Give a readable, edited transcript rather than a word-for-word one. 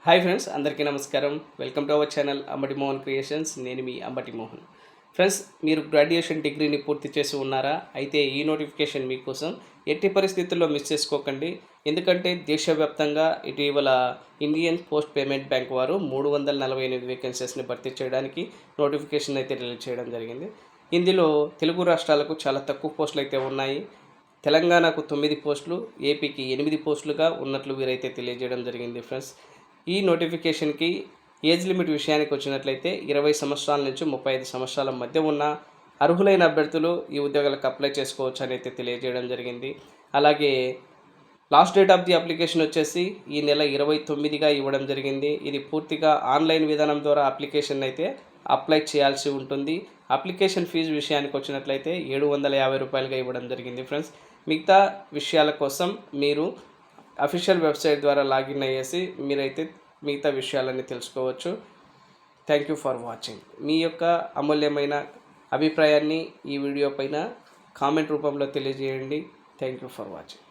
Hi friends, అందరికీ నమస్కారం. Welcome to our channel Ambati Mohan creations. నేను మీ అంబటి మోహన్. ఫ్రెండ్స్, మీరు గ్రాడ్యుయేషన్ డిగ్రీని పూర్తి చేసి ఉన్నారా? అయితే ఈ నోటిఫికేషన్ మీకోసం. ఎట్టి పరిస్థితుల్లో మిస్ చేసుకోకండి. ఎందుకంటే దేశవ్యాప్తంగా ఇటీవల ఇండియన్ పోస్ట్ పేమెంట్ బ్యాంక్ వారు 348 వేకెన్సీస్ని భర్తీ చేయడానికి నోటిఫికేషన్ అయితే రిలీజ్ చేయడం జరిగింది. ఇందులో తెలుగు రాష్ట్రాలకు చాలా తక్కువ పోస్టులు అయితే ఉన్నాయి. తెలంగాణకు 9 పోస్టులు, ఏపీకి 8 పోస్టులుగా ఉన్నట్లు వీరైతే తెలియజేయడం జరిగింది. ఫ్రెండ్స్, ఈ నోటిఫికేషన్కి ఏజ్ లిమిట్ విషయానికి వచ్చినట్లయితే 20 సంవత్సరాల నుంచి 35 సంవత్సరాల మధ్య ఉన్న అర్హులైన అభ్యర్థులు ఈ ఉద్యోగాలకు అప్లై చేసుకోవచ్చు అని అయితే తెలియజేయడం జరిగింది. అలాగే last date of the application వచ్చేసి ఈ నెల 29గా ఇవ్వడం జరిగింది. ఇది పూర్తిగా ఆన్లైన్ విధానం ద్వారా అప్లికేషన్ అయితే అప్లై చేయాల్సి ఉంటుంది. అప్లికేషన్ ఫీజు విషయానికి వచ్చినట్లయితే 750 రూపాయలుగా ఇవ్వడం జరిగింది. ఫ్రెండ్స్, మిగతా విషయాల కోసం మీరు అఫీషియల్ వెబ్సైట్ ద్వారా లాగిన్ అయ్యేసి మీరైతే మిగతా విషయాలన్నీ తెలుసుకోవచ్చు. Thank you for watching. మీ యొక్క అమూల్యమైన అభిప్రాయాన్ని ఈ వీడియో పైన కామెంట్ రూపంలో తెలియజేయండి. Thank you for watching.